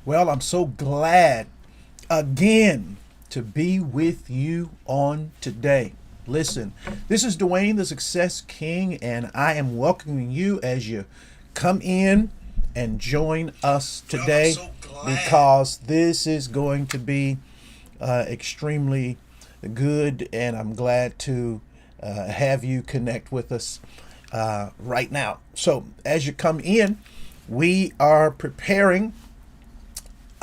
Well, I'm so glad again to be with you on today. Listen, this is Dwayne, the Success King, and I am welcoming you as you come in and join us Well, I'm today so glad. because this is going to be extremely good, and I'm glad to have you connect with us right now. So, as you come in, we are preparing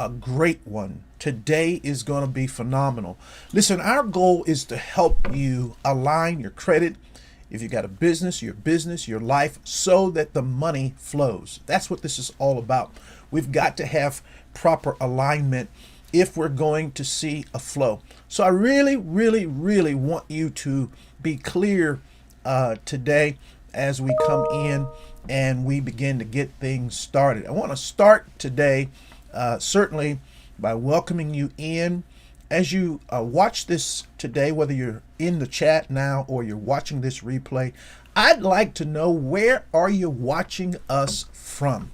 a great one. Today is going to be phenomenal. Listen, our goal is to help you align your credit. If you got a business, your life, so that the money flows. That's what this is all about. We've got to have proper alignment if we're going to see a flow. So I really want you to be clear today as we come in and we begin to get things started. I want to start today certainly by welcoming you in. As you watch this today, whether you're in the chat now or you're watching this replay, I'd like to know, where are you watching us from?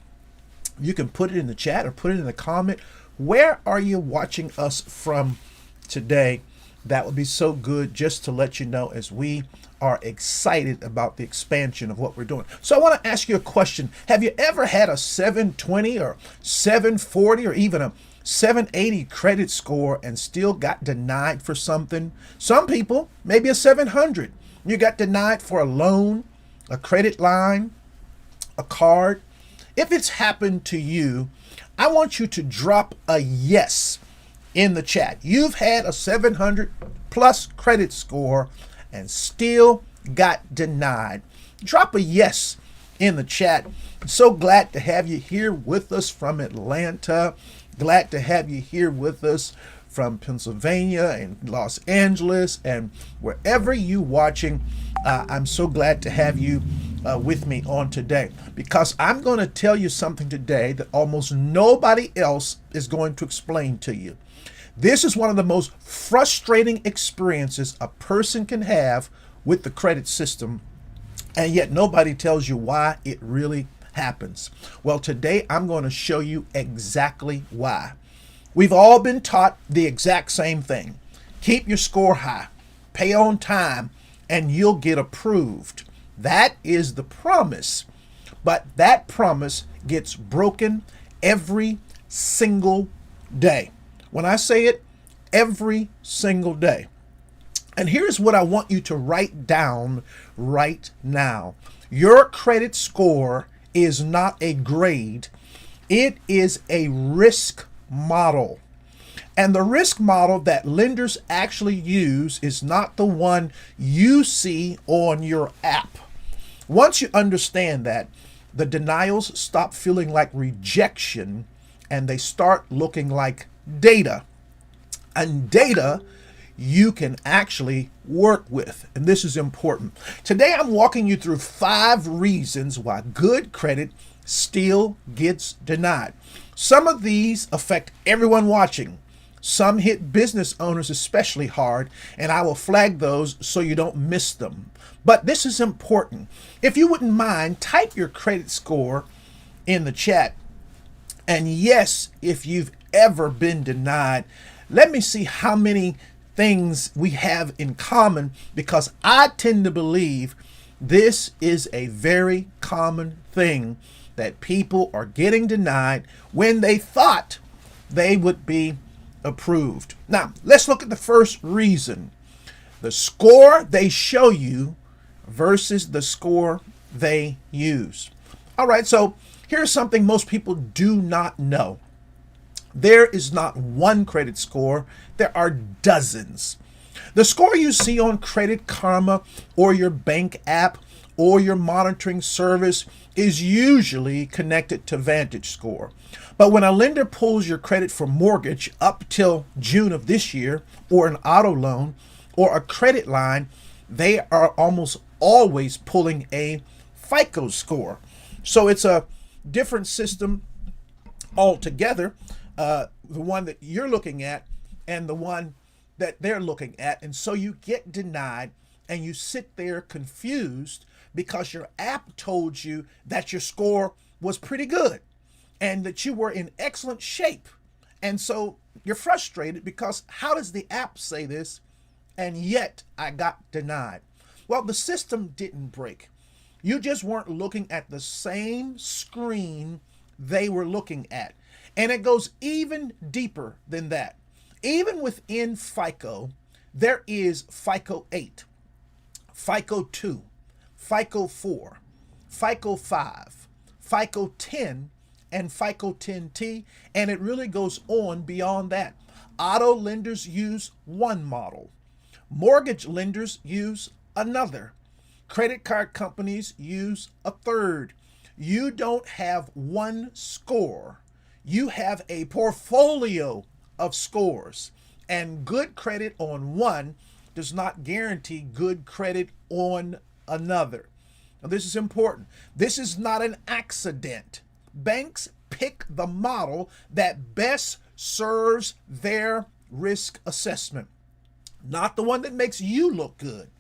You can put it in the chat or put it in the comment. Where are you watching us from today? That would be so good just to let you know as we are excited about the expansion of what we're doing. So I want to ask you a question. Have you ever had a 720 or 740 or even a 780 credit score and still got denied for something? Some people, maybe a 700. You got denied for a loan, a credit line, a card. If it's happened to you, I want you to drop a yes in the chat. You've had a 700 plus credit score and still got denied. Drop a yes in the chat. I'm so glad to have you here with us from Atlanta. Glad to have you here with us from Pennsylvania and Los Angeles and wherever you watching. I'm so glad to have you with me on today, because I'm going to tell you something today that almost nobody else is going to explain to you. This is one of the most frustrating experiences a person can have with the credit system, and yet nobody tells you why it really happens. Well, today I'm going to show you exactly why. We've all been taught the exact same thing. Keep your score high, pay on time, and you'll get approved. That is the promise. But that promise gets broken every single day. When I say it, every single day. And here's what I want you to write down right now. Your credit score is not a grade, it is a risk model. And the risk model that lenders actually use is not the one you see on your app. Once you understand that, the denials stop feeling like rejection and they start looking like data. And data you can actually work with. And this is important. Today I'm walking you through 5 reasons why good credit still gets denied. Some of these affect everyone watching. Some hit business owners especially hard, and I will flag those so you don't miss them. But this is important. If you wouldn't mind, type your credit score in the chat. And yes, if you've ever been denied, let me see how many things we have in common, because I tend to believe this is a very common thing, that people are getting denied when they thought they would be approved. Now, let's look at the first reason: the score they show you versus the score they use. All right, so here's something most people do not know. There is not one credit score, there are dozens. The score you see on Credit Karma or your bank app or your monitoring service is usually connected to VantageScore. But when a lender pulls your credit for mortgage up till June of this year, or an auto loan, or a credit line, they are almost always pulling a FICO score. So it's a different system altogether, the one that you're looking at and the one that they're looking at. And so you get denied and you sit there confused because your app told you that your score was pretty good. and that you were in excellent shape. And so you're frustrated because how does the app say this? And yet I got denied. Well, the system didn't break. You just weren't looking at the same screen they were looking at. And it goes even deeper than that. Even within FICO, there is FICO 8, FICO 2, FICO 4, FICO 5, FICO 10, and FICO 10T, and it really goes on beyond that. Auto lenders use one model. Mortgage lenders use another. Credit card companies use a third. You don't have one score. You have a portfolio of scores. And good credit on one does not guarantee good credit on another. Now, this is important. This is not an accident. Banks pick the model that best serves their risk assessment, not the one that makes you look good.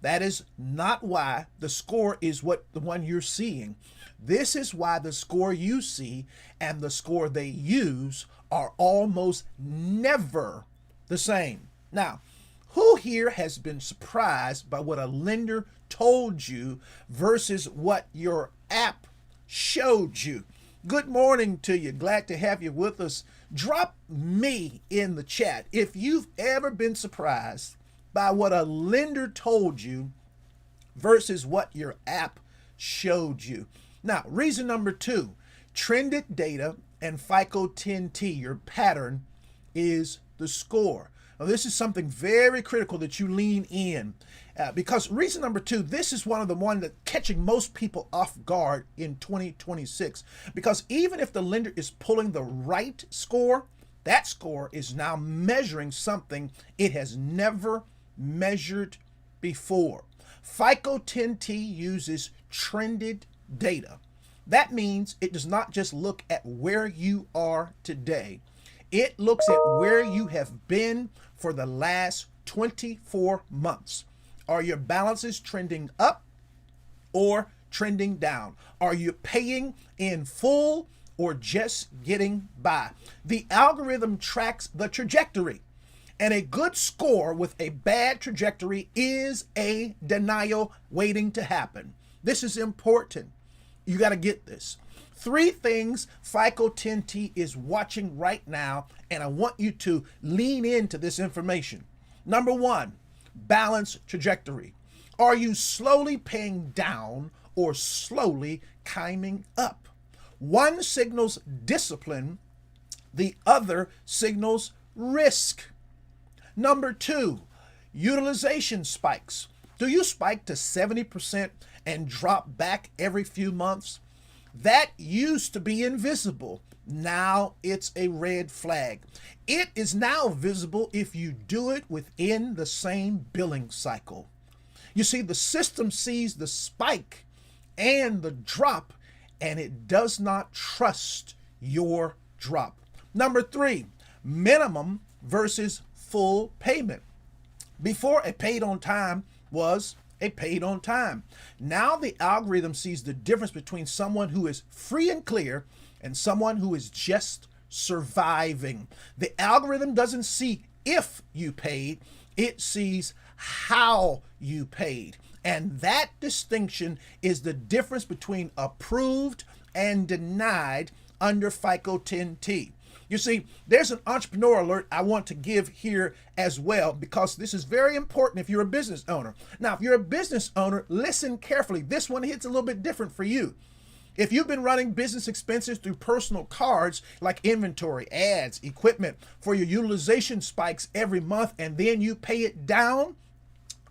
That is not why the score is what the one you're seeing. This is why the score you see and the score they use are almost never the same. Now, who here has been surprised by what a lender told you versus what your app showed you? Good morning to you. Glad to have you with us. Drop me in the chat if you've ever been surprised by what a lender told you versus what your app showed you. Now, reason number 2, trended data and FICO 10T, your pattern is the score. Now, this is something very critical that you lean in because reason number 2, this is one of the one that catching most people off guard in 2026, because even if the lender is pulling the right score, that score is now measuring something it has never measured before. FICO 10T uses trended data. That means it does not just look at where you are today. It looks at where you have been for the last 24 months. Are your balances trending up or trending down? Are you paying in full or just getting by? The algorithm tracks the trajectory. And a good score with a bad trajectory is a denial waiting to happen. This is important. You got to get this. 3 things FICO 10T is watching right now, and I want you to lean into this information. Number 1, balance trajectory. Are you slowly paying down or slowly climbing up? One signals discipline, the other signals risk. Number 2, utilization spikes. Do you spike to 70% and drop back every few months? That used to be invisible. Now it's a red flag. It is now visible if you do it within the same billing cycle. You see, the system sees the spike and the drop, and it does not trust your drop. Number 3, minimum versus full payment. Before, a paid on time was a paid on time. Now the algorithm sees the difference between someone who is free and clear and someone who is just surviving. The algorithm doesn't see if you paid, it sees how you paid. And that distinction is the difference between approved and denied under FICO 10T. You see, there's an entrepreneur alert I want to give here as well, because this is very important if you're a business owner. Now, if you're a business owner, listen carefully. This one hits a little bit different for you. If you've been running business expenses through personal cards like inventory, ads, equipment for your utilization spikes every month, and then you pay it down,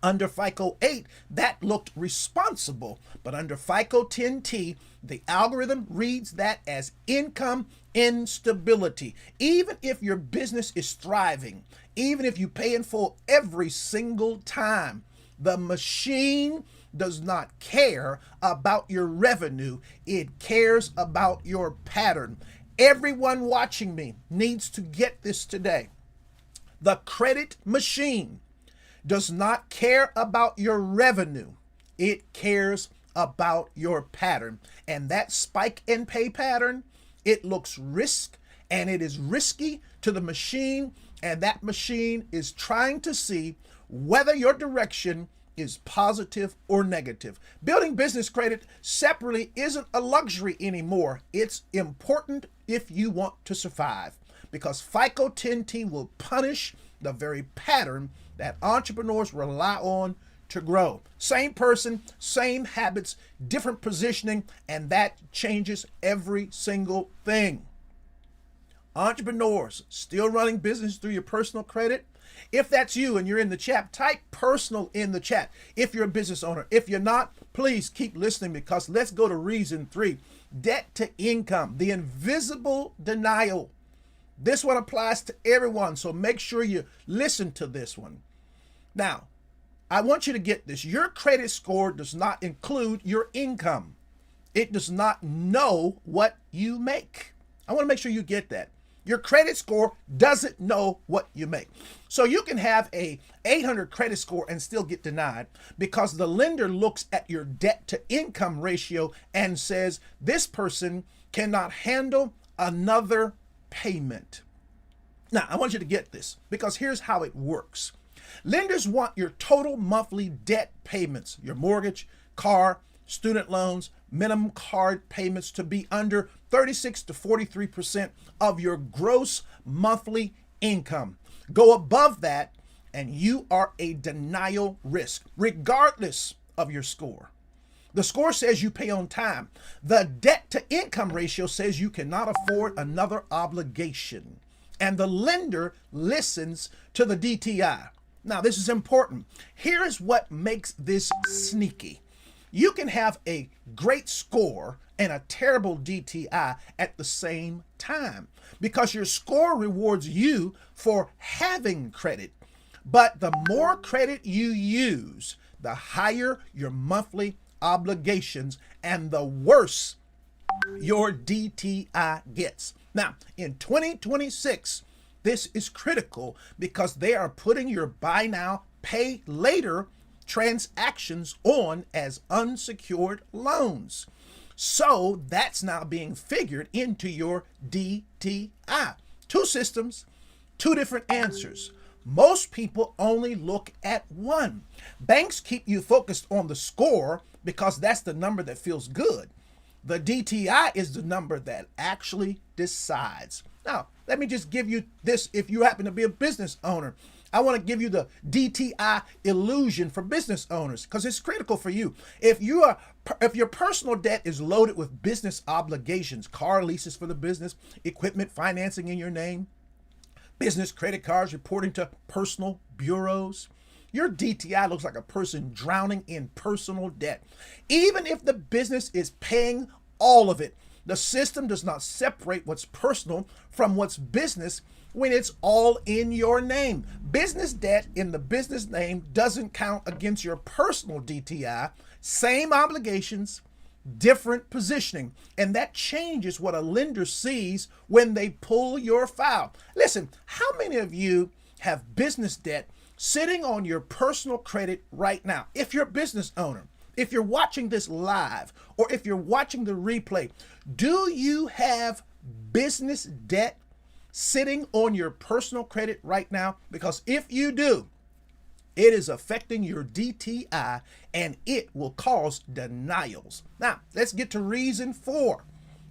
under FICO 8, that looked responsible. But under FICO 10T, the algorithm reads that as income instability. Even if your business is thriving, even if you pay in full every single time, the machine does not care about your revenue. It cares about your pattern. Everyone watching me needs to get this today. The credit machine does not care about your revenue. It cares about your pattern. And that spike in pay pattern It looks risk, and it is risky to the machine, and that machine is trying to see whether your direction is positive or negative. Building business credit separately isn't a luxury anymore. It's important if you want to survive, because FICO 10T will punish the very pattern that entrepreneurs rely on to grow. Same person, same habits, different positioning, and that changes every single thing. Entrepreneurs still running business through your personal credit? If that's you and you're in the chat, type personal in the chat if you're a business owner. If you're not, please keep listening, because let's go to reason 3. Debt to income, the invisible denial. This one applies to everyone, so make sure you listen to this one. Now, I want you to get this. Your credit score does not include your income. It does not know what you make. I want to make sure you get that. Your credit score doesn't know what you make. So you can have a 800 credit score and still get denied, because the lender looks at your debt to income ratio and says this person cannot handle another payment. Now, I want you to get this, because here's how it works. Lenders want your total monthly debt payments, your mortgage, car, student loans, minimum card payments, to be under 36 to 43% of your gross monthly income. Go above that, and you are a denial risk, regardless of your score. The score says you pay on time. The debt to income ratio says you cannot afford another obligation. And the lender listens to the DTI. Now, this is important. Here is what makes this sneaky. You can have a great score and a terrible DTI at the same time, because your score rewards you for having credit. But the more credit you use, the higher your monthly obligations and the worse your DTI gets. Now, in 2026, this is critical, because they are putting your buy now, pay later transactions on as unsecured loans. So that's now being figured into your DTI. Two systems, two different answers. Most people only look at one. Banks keep you focused on the score because that's the number that feels good. The DTI is the number that actually decides. Now, let me just give you this if you happen to be a business owner. I want to give you the DTI illusion for business owners, because it's critical for you. If your personal debt is loaded with business obligations, car leases for the business, equipment financing in your name, business credit cards reporting to personal bureaus, your DTI looks like a person drowning in personal debt. Even if the business is paying all of it, the system does not separate what's personal from what's business when it's all in your name. Business debt in the business name doesn't count against your personal DTI. Same obligations, different positioning. And that changes what a lender sees when they pull your file. Listen, how many of you have business debt sitting on your personal credit right now? If you're a business owner, if you're watching this live, or if you're watching the replay, do you have business debt sitting on your personal credit right now? Because if you do, it is affecting your DTI and it will cause denials. Now, let's get to reason 4,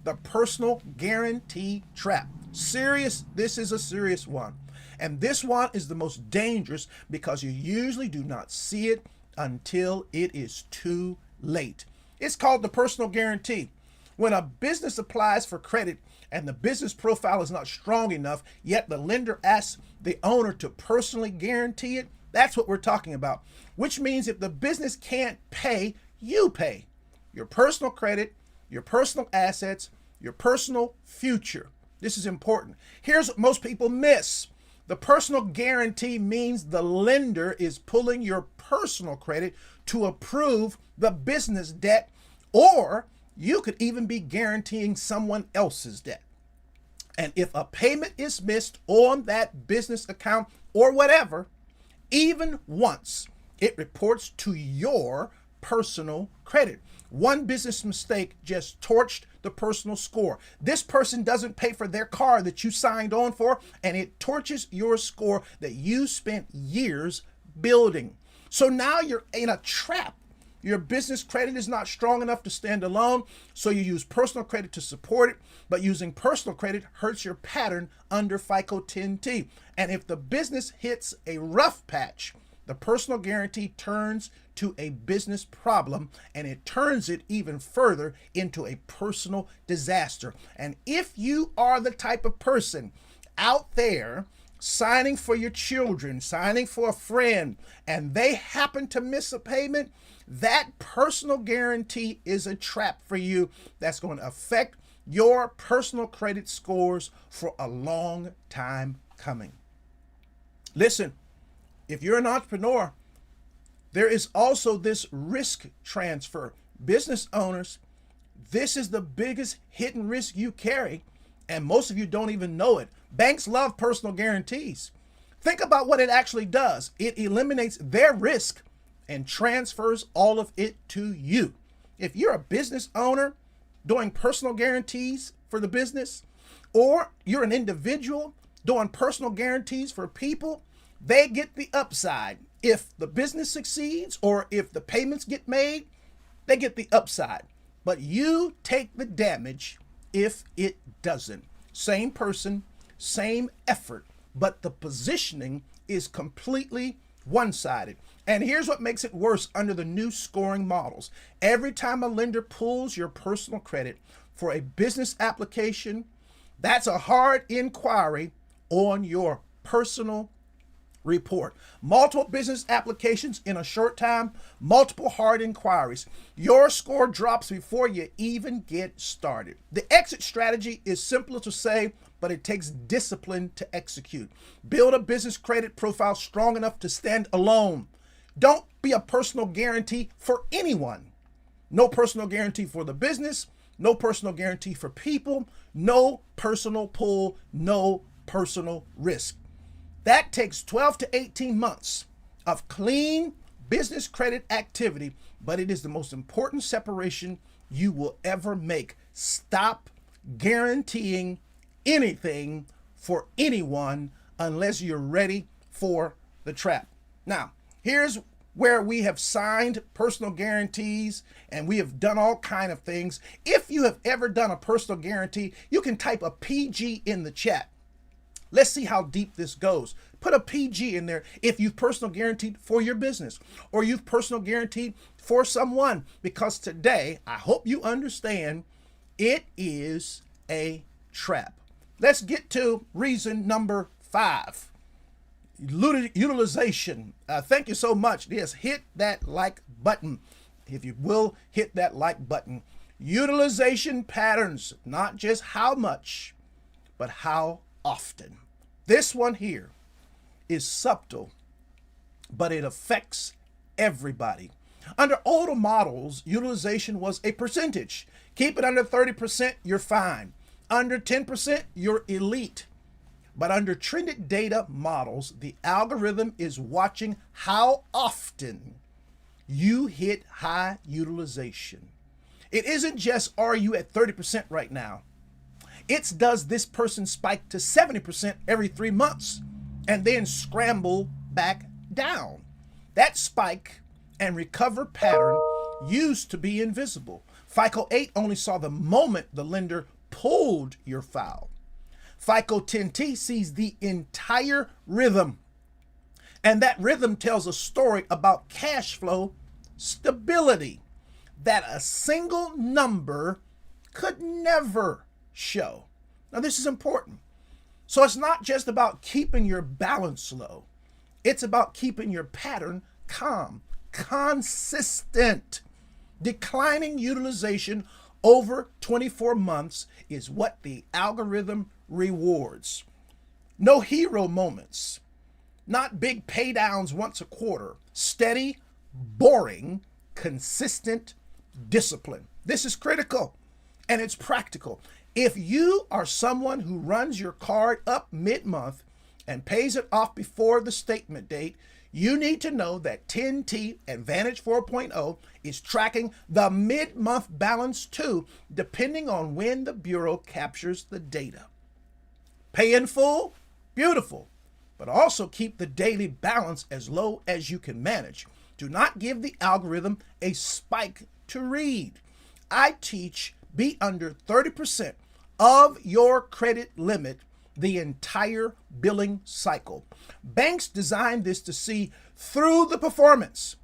the personal guarantee trap. This is a serious one. And this one is the most dangerous, because you usually do not see it until it is too late. It's called the personal guarantee. When a business applies for credit and the business profile is not strong enough, yet the lender asks the owner to personally guarantee it, that's what we're talking about. Which means if the business can't pay, you pay. Your personal credit, your personal assets, your personal future. This is important. Here's what most people miss. The personal guarantee means the lender is pulling your personal credit to approve the business debt, or you could even be guaranteeing someone else's debt. And if a payment is missed on that business account or whatever, even once, it reports to your personal credit. One business mistake just torched the personal score. This person doesn't pay for their car that you signed on for, and it torches your score that you spent years building. So now you're in a trap. Your business credit is not strong enough to stand alone, so you use personal credit to support it, but using personal credit hurts your pattern under FICO 10T. And if the business hits a rough patch, the personal guarantee turns to a business problem, and it turns it even further into a personal disaster. And if you are the type of person out there signing for your children, signing for a friend, and they happen to miss a payment, that personal guarantee is a trap for you that's going to affect your personal credit scores for a long time coming. Listen, if you're an entrepreneur, there is also this risk transfer. Business owners, this is the biggest hidden risk you carry, and most of you don't even know it. Banks love personal guarantees. Think about what it actually does. It eliminates their risk and transfers all of it to you. If you're a business owner doing personal guarantees for the business, or you're an individual doing personal guarantees for people, they get the upside. If the business succeeds or if the payments get made, they get the upside. But you take the damage if it doesn't. Same person, same effort, but the positioning is completely one-sided. And here's what makes it worse under the new scoring models. Every time a lender pulls your personal credit for a business application, that's a hard inquiry on your personal report. Multiple business applications in a short time, multiple hard inquiries. Your score drops before you even get started. The exit strategy is simpler to say, but it takes discipline to execute. Build a business credit profile strong enough to stand alone. Don't be a personal guarantee for anyone. No personal guarantee for the business, no personal guarantee for people, no personal pull, no personal risk. That takes 12 to 18 months of clean business credit activity, but it is the most important separation you will ever make. Stop guaranteeing anything for anyone unless you're ready for the trap. Now, here's where we have signed personal guarantees and we have done all kind of things. If you have ever done a personal guarantee, you can type a PG in the chat. Let's see how deep this goes. Put a PG in there if you've personal guaranteed for your business or you've personal guaranteed for someone, because today, I hope you understand, it is a trap. Let's get to reason number 5. Utilization. Thank you so much. Yes, hit that like button. If you will, hit that like button. Utilization patterns, not just how much, but how often. This one here is subtle, but it affects everybody. Under older models, utilization was a percentage. Keep it under 30%, you're fine. Under 10%, you're elite. But under trended data models, the algorithm is watching how often you hit high utilization. It isn't just, are you at 30% right now? It's, does this person spike to 70% every 3 months and then scramble back down? That spike and recover pattern used to be invisible. FICO 8 only saw the moment the lender pulled your file. FICO 10T sees the entire rhythm. And that rhythm tells a story about cash flow stability that a single number could never show. Now, this is important. So it's not just about keeping your balance low. It's about keeping your pattern calm, consistent. Declining utilization over 24 months is what the algorithm rewards. No hero moments, not big pay downs once a quarter. Steady, boring, consistent discipline. This is critical and it's practical. If you are someone who runs your card up mid-month and pays it off before the statement date, You need to know that 10T and Vantage 4.0 is tracking the mid-month balance too, depending on when the Bureau captures the data. Pay in full? Beautiful. But also keep the daily balance as low as you can manage. Do not give the algorithm a spike to read. I teach be under 30% of your credit limit the entire billing cycle. Banks designed this to see through the performance.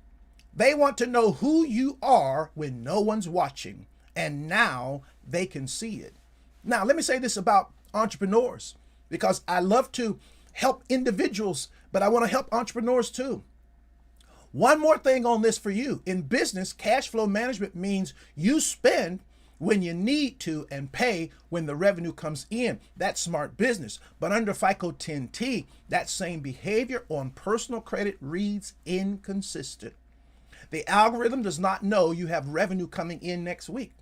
They want to know who you are when no one's watching, and now they can see it. Now, let me say this about entrepreneurs, because I love to help individuals, but I want to help entrepreneurs too. One more thing on this for you. In business, cash flow management means you spend when you need to and pay when the revenue comes in. That's smart business. But under FICO 10T, that same behavior on personal credit reads inconsistent. The algorithm does not know you have revenue coming in next week.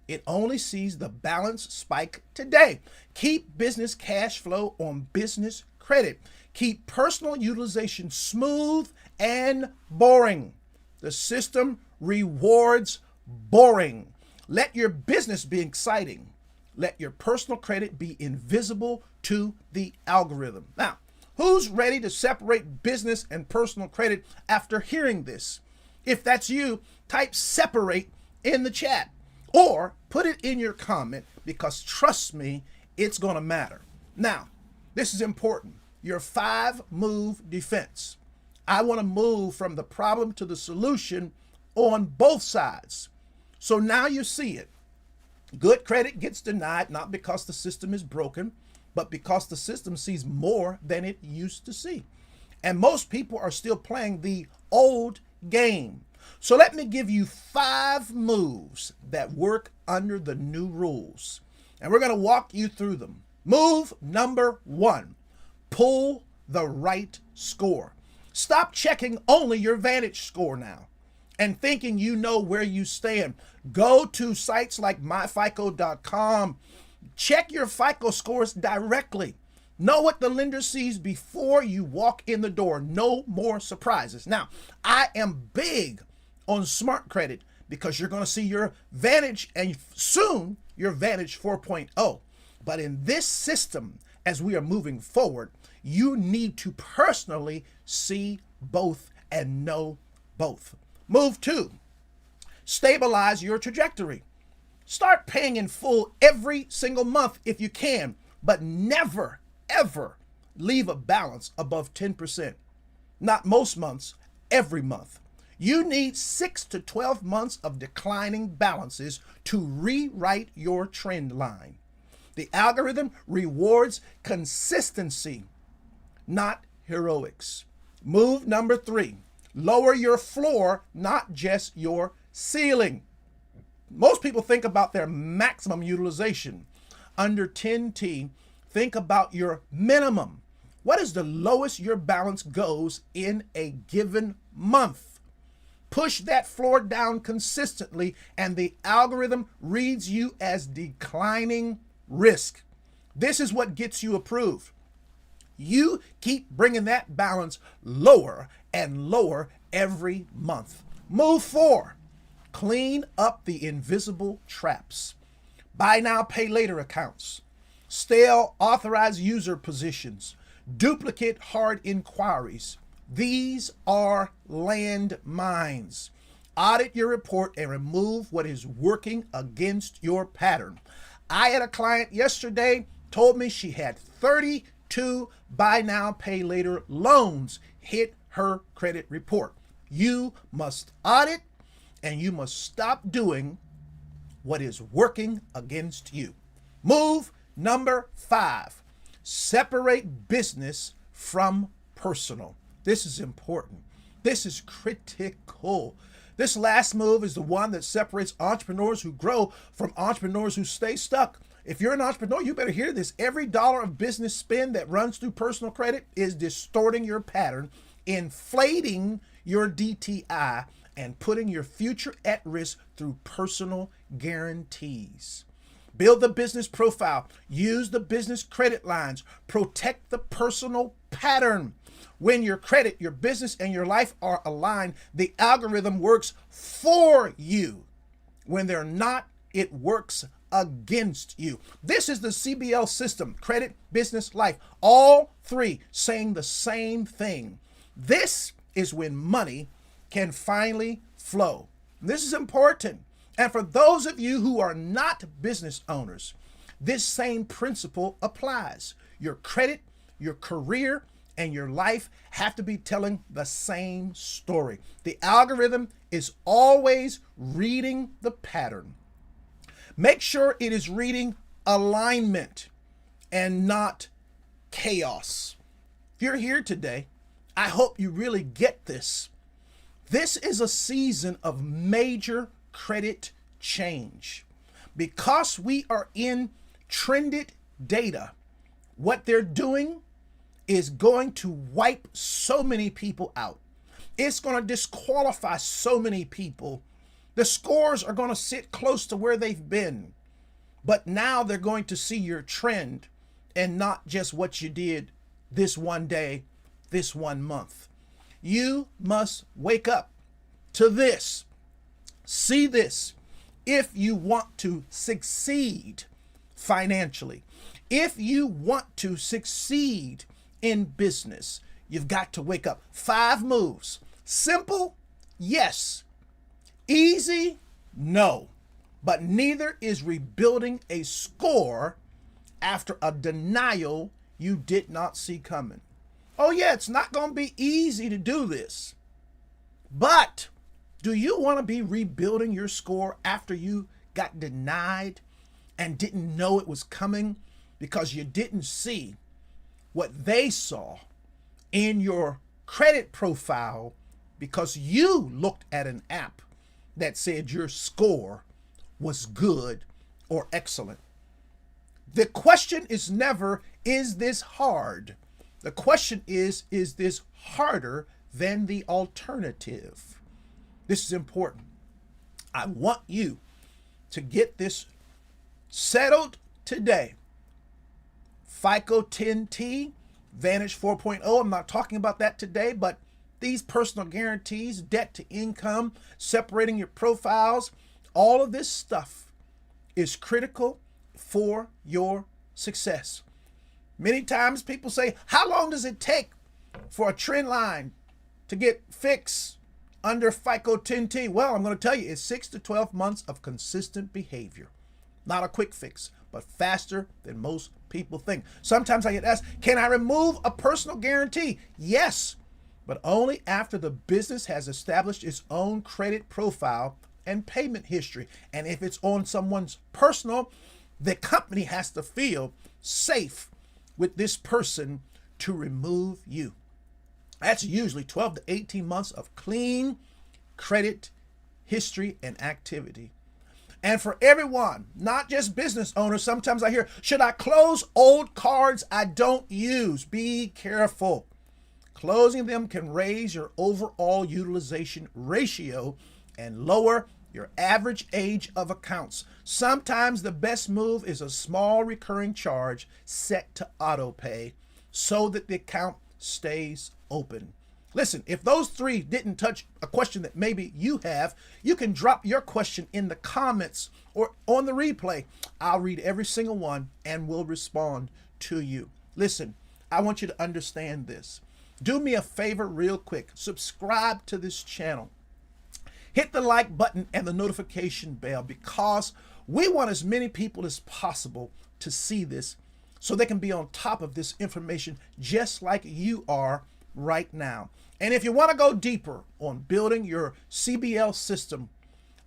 It only sees the balance spike today. Keep business cash flow on business credit. Keep personal utilization smooth and boring. The system rewards boring. Let your business be exciting. Let your personal credit be invisible to the algorithm. Now, who's ready to separate business and personal credit after hearing this? If that's you, type separate in the chat or put it in your comment, because trust me, it's going to matter. Now, this is important. Your 5-move defense. I want to move from the problem to the solution on both sides. So now you see it. Good credit gets denied, not because the system is broken, but because the system sees more than it used to see. And most people are still playing the old game. So let me give you 5 moves that work under the new rules. And we're going to walk you through them. Move number 1, pull the right score. Stop checking only your VantageScore now and thinking you know where you stand. Go to sites like myfico.com. Check your FICO scores directly. Know what the lender sees before you walk in the door. No more surprises. Now, I am big on smart credit because you're going to see your Vantage and soon your Vantage 4.0. But in this system, as we are moving forward, you need to personally see both and know both. Move 2, stabilize your trajectory. Start paying in full every single month if you can, but never, ever leave a balance above 10%. Not most months, every month. You need 6 to 12 months of declining balances to rewrite your trend line. The algorithm rewards consistency, not heroics. Move number 3, lower your floor, not just your ceiling. Most people think about their maximum utilization. Under 10T, think about your minimum. What is the lowest your balance goes in a given month? Push that floor down consistently, and the algorithm reads you as declining risk. This is what gets you approved. You keep bringing that balance lower and lower every month. Move 4, clean up the invisible traps. Buy now, pay later accounts, stale authorized user positions, duplicate hard inquiries. These are landmines. Audit your report and remove what is working against your pattern. I had a client yesterday told me she had 32 buy now, pay later loans hit her credit report. You must audit and you must stop doing what is working against you. Move number 5, separate business from personal. This is important. This is critical. This last move is the one that separates entrepreneurs who grow from entrepreneurs who stay stuck. If you're an entrepreneur, you better hear this. Every dollar of business spend that runs through personal credit is distorting your pattern, inflating your DTI, and putting your future at risk through personal guarantees. Build the business profile. Use the business credit lines. Protect the personal pattern. When your credit, your business, and your life are aligned, the algorithm works for you. When they're not, it works against you. This is the CBL system: credit, business, life. All three saying the same thing. This is when money can finally flow. This is important. And for those of you who are not business owners, this same principle applies. Your credit, your career, and your life have to be telling the same story. The algorithm is always reading the pattern. Make sure it is reading alignment and not chaos. If you're here today, I hope you really get this. This is a season of major credit change. Because we are in trended data, what they're doing is going to wipe so many people out. It's going to disqualify so many people. The scores are going to sit close to where they've been. But now they're going to see your trend and not just what you did this one day, this 1 month. You must wake up to this. See this. If you want to succeed financially, if you want to succeed in business, you've got to wake up. 5 moves. Simple? Yes. Easy? No. But neither is rebuilding a score after a denial you did not see coming. Oh yeah, it's not going to be easy to do this. But do you want to be rebuilding your score after you got denied and didn't know it was coming because you didn't see what they saw in your credit profile because you looked at an app that said your score was good or excellent? The question is never, is this hard? The question is this harder than the alternative? This is important. I want you to get this settled today. FICO 10T, Vantage 4.0. I'm not talking about that today, but these personal guarantees, debt to income, separating your profiles, all of this stuff is critical for your success. Many times people say, how long does it take for a trend line to get fixed under FICO 10T? Well, I'm going to tell you, it's 6 to 12 months of consistent behavior. Not a quick fix, but faster than most people think. Sometimes I get asked, can I remove a personal guarantee? Yes, but only after the business has established its own credit profile and payment history. And if it's on someone's personal, the company has to feel safe with this person to remove you. That's usually 12 to 18 months of clean credit history and activity. And for everyone, not just business owners, sometimes I hear, should I close old cards I don't use? Be careful. Closing them can raise your overall utilization ratio and lower your average age of accounts. Sometimes the best move is a small recurring charge set to auto pay so that the account stays open. Listen, if those 3 didn't touch a question that maybe you have, you can drop your question in the comments or on the replay. I'll read every single one and will respond to you. Listen, I want you to understand this. Do me a favor real quick. Subscribe to this channel. Hit the like button and the notification bell because we want as many people as possible to see this so they can be on top of this information just like you are right now. And if you want to go deeper on building your CBL system,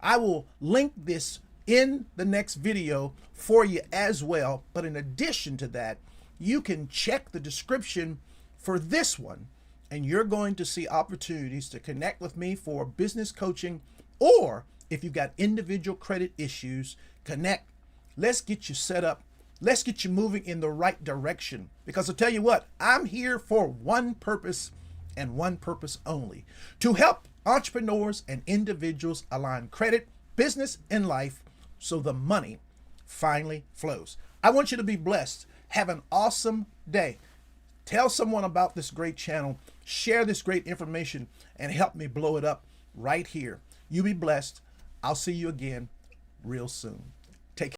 I will link this in the next video for you as well. But in addition to that, you can check the description for this one, and you're going to see opportunities to connect with me for business coaching, or if you've got individual credit issues, connect. Let's get you set up. Let's get you moving in the right direction. Because I'll tell you what, I'm here for one purpose and one purpose only: to help entrepreneurs and individuals align credit, business, and life so the money finally flows. I want you to be blessed. Have an awesome day. Tell someone about this great channel. Share this great information and help me blow it up right here. You be blessed. I'll see you again real soon.